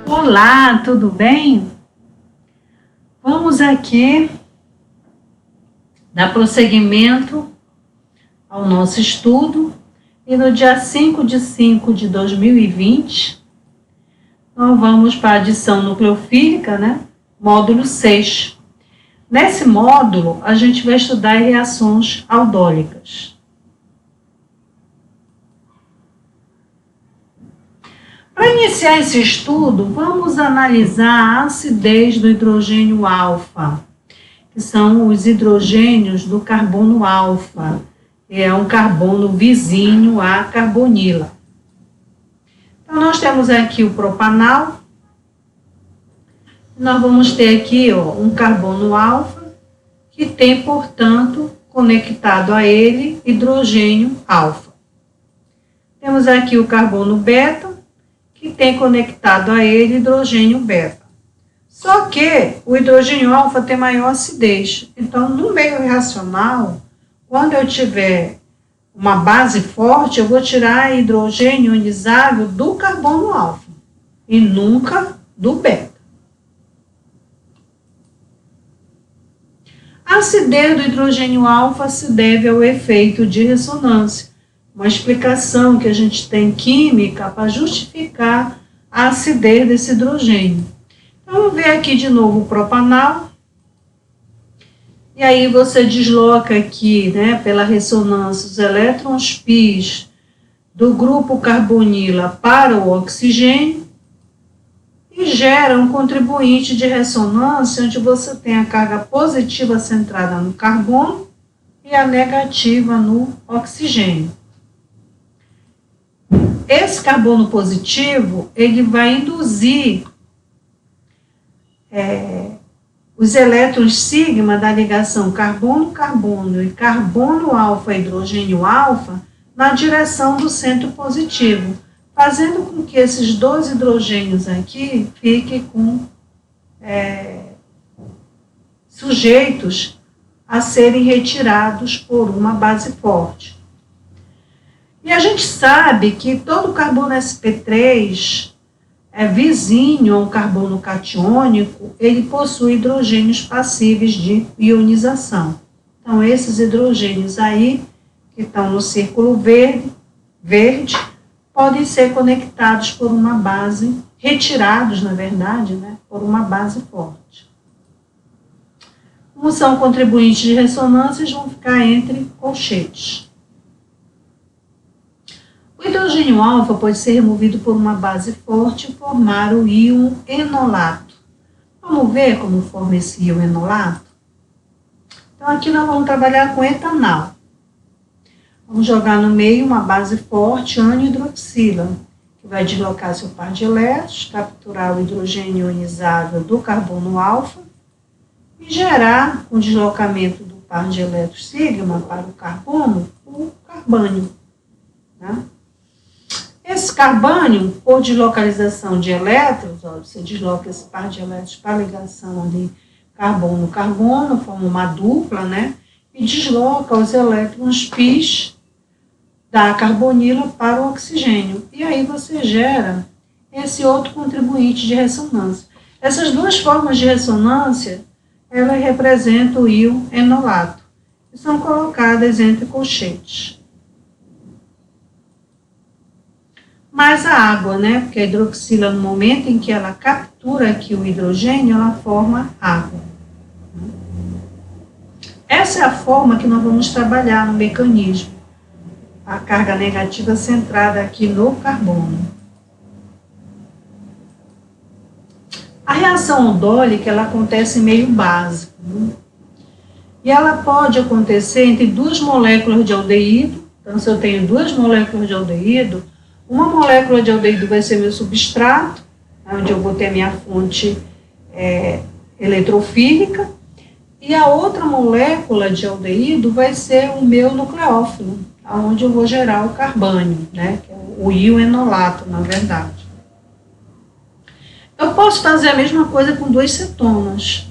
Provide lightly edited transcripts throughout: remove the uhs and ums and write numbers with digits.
Olá, tudo bem? Vamos aqui dar prosseguimento ao nosso estudo e no dia 5 de 5 de 2020 nós vamos para a adição nucleofílica, né? Módulo 6. Nesse módulo a gente vai estudar reações aldólicas. Para iniciar esse estudo, vamos analisar a acidez do hidrogênio alfa, que são os hidrogênios do carbono alfa, que é um carbono vizinho à carbonila. Então, nós temos aqui o propanal, nós vamos ter aqui um carbono alfa, que tem, portanto, conectado a ele hidrogênio alfa. Temos aqui o carbono beta, que tem conectado a ele hidrogênio beta. Só que o hidrogênio alfa tem maior acidez. Então, no meio reacional, quando eu tiver uma base forte, eu vou tirar hidrogênio ionizável do carbono alfa e nunca do beta. A acidez do hidrogênio alfa se deve ao efeito de ressonância, uma explicação que a gente tem química para justificar a acidez desse hidrogênio. Então, vamos ver aqui de novo o propanal. E aí você desloca aqui, né, pela ressonância, os elétrons π do grupo carbonila para o oxigênio e gera um contribuinte de ressonância onde você tem a carga positiva centrada no carbono e a negativa no oxigênio. Esse carbono positivo, ele vai induzir os elétrons sigma da ligação carbono-carbono e carbono-alfa-hidrogênio-alfa na direção do centro positivo, fazendo com que esses dois hidrogênios aqui fiquem com sujeitos a serem retirados por uma base forte. E a gente sabe que todo carbono sp3 vizinho ao carbono catiônico, ele possui hidrogênios passíveis de ionização. Então, esses hidrogênios aí, que estão no círculo verde, podem ser conectados por uma base, retirados, na verdade, né, por uma base forte. Como são contribuintes de ressonância, eles vão ficar entre colchetes. O hidrogênio alfa pode ser removido por uma base forte e formar o íon enolato. Vamos ver como forma esse íon enolato? Então, aqui nós vamos trabalhar com etanal. Vamos jogar no meio uma base forte, anhidroxila, que vai deslocar seu par de elétrons, capturar o hidrogênio ionizável do carbono alfa e gerar, com o deslocamento do par de elétrons sigma para o carbono, o carbânio, né? Esse carbânio, por deslocalização de elétrons, você desloca esse par de elétrons para a ligação ali carbono-carbono, forma uma dupla, né? E desloca os elétrons π da carbonila para o oxigênio. E aí você gera esse outro contribuinte de ressonância. Essas duas formas de ressonância, elas representam o íon enolato, e são colocadas entre colchetes. Mais a água, né? Porque a hidroxila, no momento em que ela captura aqui o hidrogênio, ela forma água. Essa é a forma que nós vamos trabalhar no mecanismo. A carga negativa centrada aqui no carbono. A reação aldólica, ela acontece em meio básico, né? E ela pode acontecer entre duas moléculas de aldeído. Então, se eu tenho duas moléculas de aldeído, uma molécula de aldeído vai ser meu substrato, onde eu vou ter a minha fonte eletrofílica, e a outra molécula de aldeído vai ser o meu nucleófilo, onde eu vou gerar o carbânio, né, que é o íon enolato, na verdade. Eu posso fazer a mesma coisa com duas cetonas.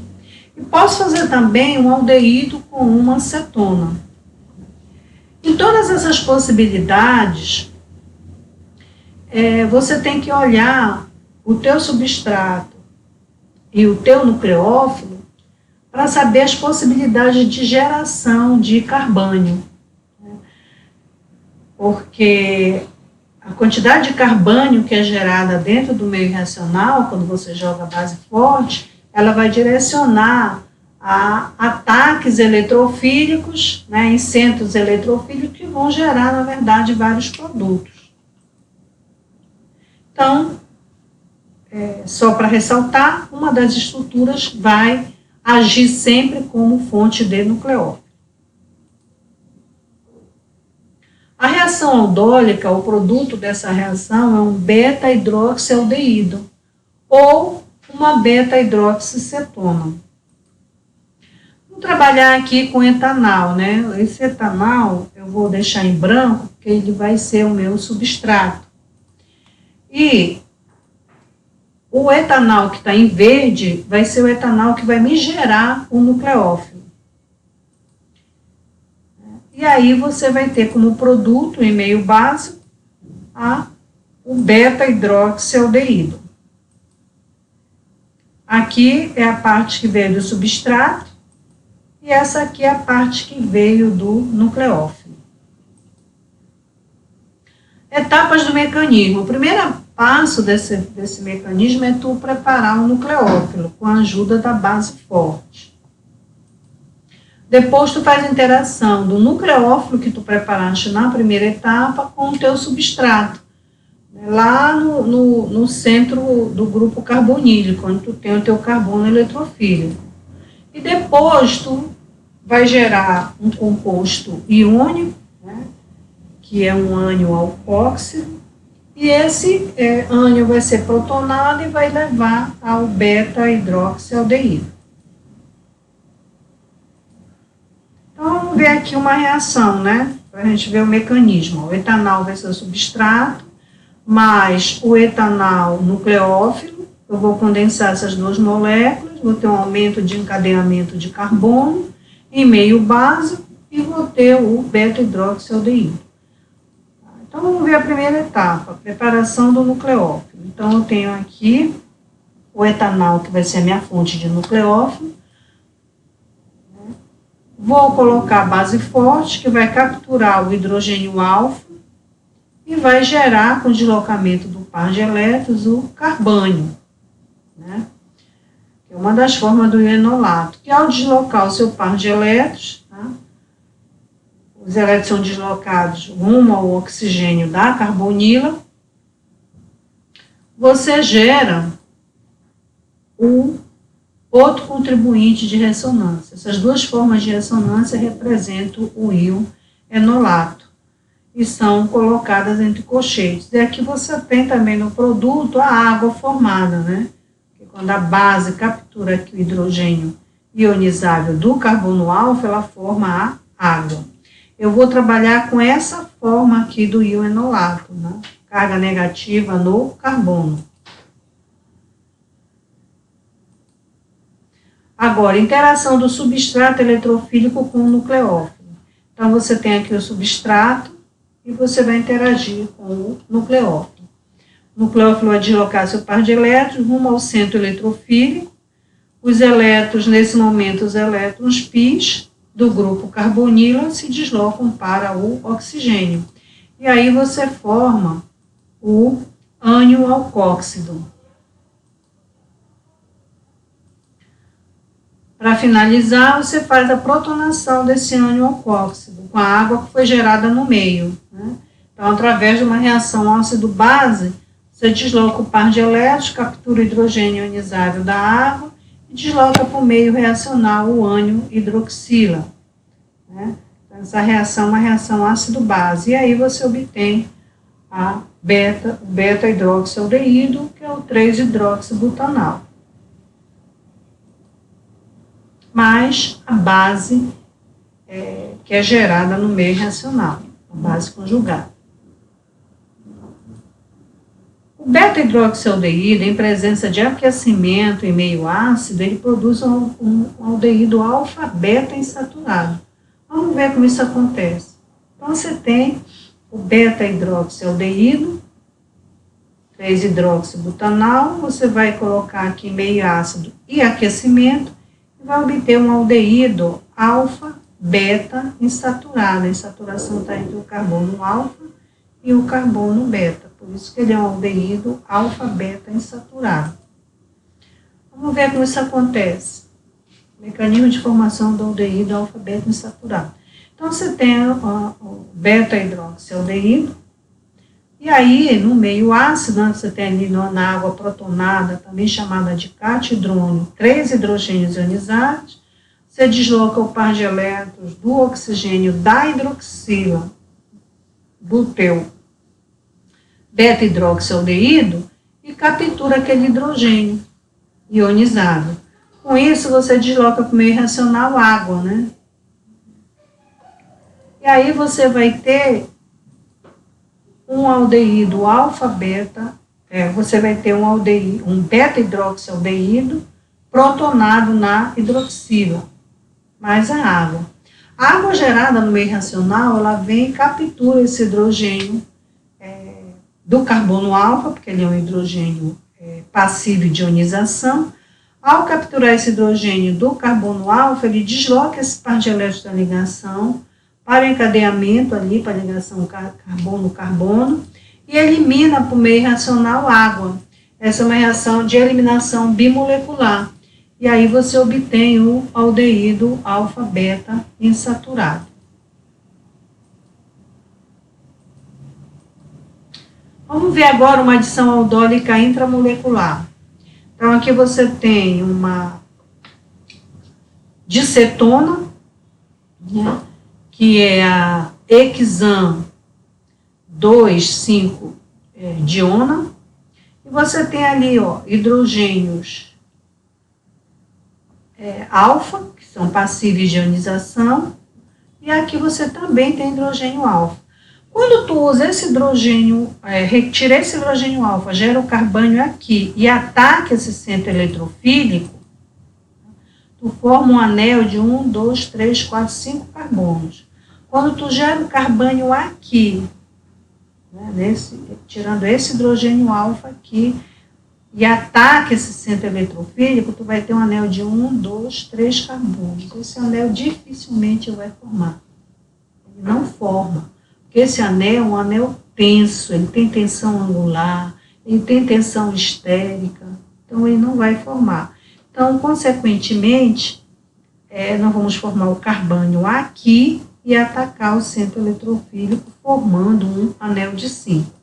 E posso fazer também um aldeído com uma cetona. Em todas essas possibilidades, você tem que olhar o teu substrato e o teu nucleófilo para saber as possibilidades de geração de carbânio. Porque a quantidade de carbânio que é gerada dentro do meio reacional, quando você joga a base forte, ela vai direcionar a ataques eletrofílicos, né, em centros eletrofílicos que vão gerar, na verdade, vários produtos. Então, só para ressaltar, uma das estruturas vai agir sempre como fonte de nucleófilo. A reação aldólica, o produto dessa reação é um beta-hidroxialdeído ou uma beta-hidroxicetona. Vou trabalhar aqui com etanol, né? Esse etanol eu vou deixar em branco, porque ele vai ser o meu substrato. E o etanol que está em verde vai ser o etanol que vai me gerar o nucleófilo. E aí você vai ter como produto em meio básico o beta-hidroxialdeído. Aqui é a parte que veio do substrato e essa aqui é a parte que veio do nucleófilo. Etapas do mecanismo. O primeiro passo desse mecanismo é tu preparar o nucleófilo com a ajuda da base forte. Depois tu faz a interação do nucleófilo que tu preparaste na primeira etapa com o teu substrato, lá no centro do grupo carbonílico, onde tu tem o teu carbono eletrofílico. E depois tu vai gerar um composto iônico, né, que é um ânion alcóxido, e esse ânion vai ser protonado e vai levar ao beta-hidroxialdeído. Então, vamos ver aqui uma reação, né? Para a gente ver o mecanismo. O etanol vai ser o substrato, mais o etanol nucleófilo. Eu vou condensar essas duas moléculas, vou ter um aumento de encadeamento de carbono em meio básico e vou ter o beta-hidroxialdeído. Então, vamos ver a primeira etapa, a preparação do nucleófilo. Então, eu tenho aqui o etanol, que vai ser a minha fonte de nucleófilo. Vou colocar a base forte, que vai capturar o hidrogênio alfa e vai gerar, com o deslocamento do par de elétrons, o carbânio, né? Que é uma das formas do enolato, que ao deslocar o seu par de elétrons, tá? Os elétrons são deslocados rumo ao oxigênio da carbonila, você gera o outro contribuinte de ressonância. Essas duas formas de ressonância representam o íon enolato e são colocadas entre colchetes. E aqui você tem também no produto a água formada, né? Que quando a base captura aqui o hidrogênio ionizável do carbono alfa, ela forma a água. Eu vou trabalhar com essa forma aqui do íon enolato, né? Carga negativa no carbono. Agora, interação do substrato eletrofílico com o nucleófilo. Então, você tem aqui o substrato e você vai interagir com o nucleófilo. O nucleófilo vai deslocar seu par de elétrons rumo ao centro eletrofílico. Os elétrons, nesse momento, os elétrons π do grupo carbonila se deslocam para o oxigênio. E aí você forma o ânion alcóxido. Para finalizar, você faz a protonação desse ânion alcóxido com a água que foi gerada no meio, né? Então, através de uma reação ácido-base, você desloca o par de elétrons, captura o hidrogênio ionizável da água e desloca para o meio reacional o ânion hidroxila, né? Então, essa reação é uma reação ácido-base. E aí você obtém o beta-hidroxialdeído, que é o 3-hidroxibutanal. Mais a base que é gerada no meio reacional, a base conjugada. O beta-hidroxialdeído, em presença de aquecimento em meio ácido, ele produz um aldeído alfa-beta insaturado. Vamos ver como isso acontece. Então, você tem o beta-hidroxialdeído, 3-hidroxibutanal, você vai colocar aqui meio ácido e aquecimento, e vai obter um aldeído alfa, beta insaturado. A insaturação está entre o carbono alfa e o carbono beta, por isso que ele é um aldeído alfa, beta insaturado. Vamos ver como isso acontece. Mecanismo de formação do aldeído alfa, beta insaturado. Então, você tem o beta-hidroxialdeído, e aí, no meio ácido, né, você tem ali na água protonada, também chamada de catidrônio, 3 hidrogênios ionizados, você desloca o par de elétrons do oxigênio da hidroxila do teu beta-hidroxialdeído e captura aquele hidrogênio ionizado. Com isso, você desloca para o meio reacional água, né? E aí você vai ter um aldeído alfa-beta, você vai ter um beta-hidroxialdeído protonado na hidroxila, mais a água. A água gerada no meio reacional, ela vem e captura esse hidrogênio do carbono alfa, porque ele é um hidrogênio passivo de ionização. Ao capturar esse hidrogênio do carbono alfa, ele desloca esse par de elétrons da ligação para o encadeamento ali, para a ligação carbono-carbono, e elimina para o meio reacional água. Essa é uma reação de eliminação bimolecular. E aí você obtém o aldeído alfa-beta insaturado. Vamos ver agora uma adição aldólica intramolecular. Então, aqui você tem uma dicetona, né, que é a hexan 2,5-diona, e você tem ali, ó, hidrogênios alfa, que são passíveis de ionização, e aqui você também tem hidrogênio alfa. Quando tu usa esse hidrogênio, retira esse hidrogênio alfa, gera o carbônio aqui e ataca esse centro eletrofílico, tu forma um anel de 1, 2, 3, 4, 5 carbonos. Quando tu gera o carbônio aqui, né, tirando esse hidrogênio alfa aqui, e ataca esse centro eletrofílico, tu vai ter um anel de 1, 2, 3 carbonos. Esse anel dificilmente vai formar. Ele não forma. Porque esse anel é um anel tenso, ele tem tensão angular, ele tem tensão estérica, então ele não vai formar. Então, consequentemente, nós vamos formar o carbônio aqui e atacar o centro eletrofílico, formando um anel de 5.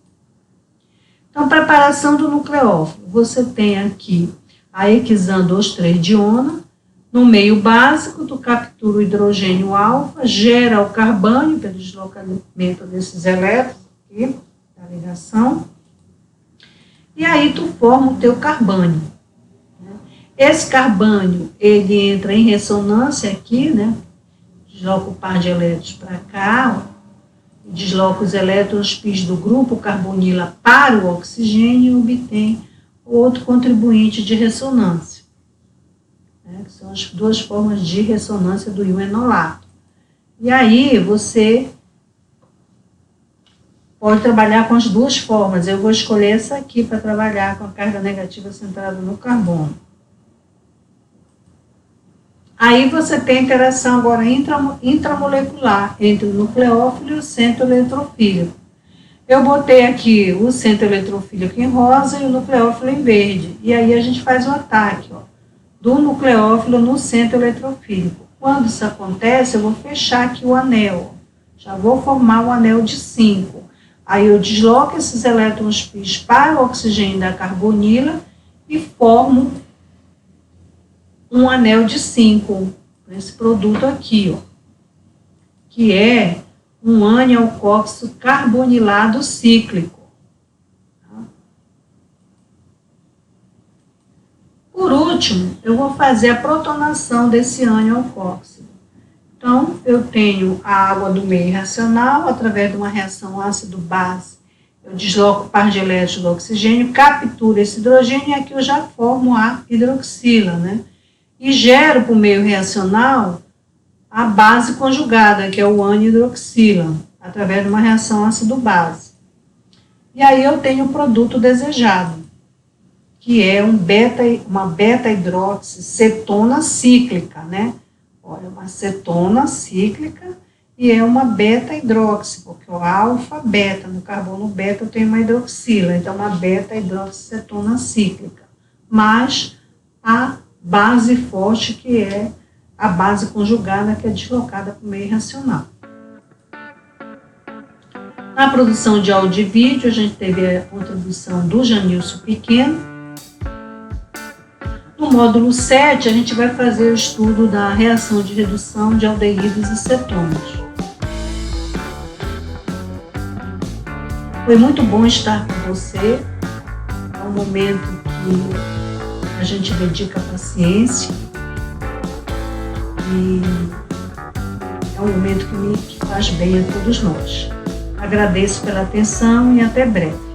Então, preparação do nucleófilo. Você tem aqui a hexan 2,3-diona. No meio básico, tu captura o hidrogênio alfa, gera o carbônio pelo deslocamento desses elétrons aqui, da ligação. E aí tu forma o teu carbônio. Esse carbônio, ele entra em ressonância aqui, né? Desloca o par de elétrons para cá, ó. Desloca os elétrons π do grupo carbonila para o oxigênio e obtém outro contribuinte de ressonância, né, que são as duas formas de ressonância do íon enolato. E aí você pode trabalhar com as duas formas. Eu vou escolher essa aqui para trabalhar com a carga negativa centrada no carbono. Aí você tem a interação agora intramolecular entre o nucleófilo e o centro eletrofílico. Eu botei aqui o centro eletrofílico em rosa e o nucleófilo em verde. E aí a gente faz o ataque, ó, do nucleófilo no centro eletrofílico. Quando isso acontece, eu vou fechar aqui o anel. Já vou formar o anel de 5. Aí eu desloco esses elétrons π para o oxigênio da carbonila e formo um anel de 5, esse produto aqui, ó, que é um ânion-alcóxido carbonilado cíclico. Por último, eu vou fazer a protonação desse ânion-alcóxido. Então, eu tenho a água do meio reacional, através de uma reação ácido-base, eu desloco o par de elétrons do oxigênio, capturo esse hidrogênio e aqui eu já formo a hidroxila, né? E gero para o meio reacional a base conjugada, que é o ânion hidroxila, através de uma reação ácido-base. E aí eu tenho o produto desejado, que é uma beta-hidroxicetona cíclica, né? Olha, uma cetona cíclica e é uma beta-hidroxi, porque o alfa-beta, no carbono beta eu tenho uma hidroxila, então uma beta-hidroxicetona cíclica, mais a base forte, que é a base conjugada, que é deslocada para o meio racional. Na produção de áudio e vídeo, a gente teve a contribuição do Janilson Pequeno. No módulo 7, a gente vai fazer o estudo da reação de redução de aldeídos e cetonas. Foi muito bom estar com você. É um momento que a gente dedica a paciência e é um momento que faz bem a todos nós. Agradeço pela atenção e até breve.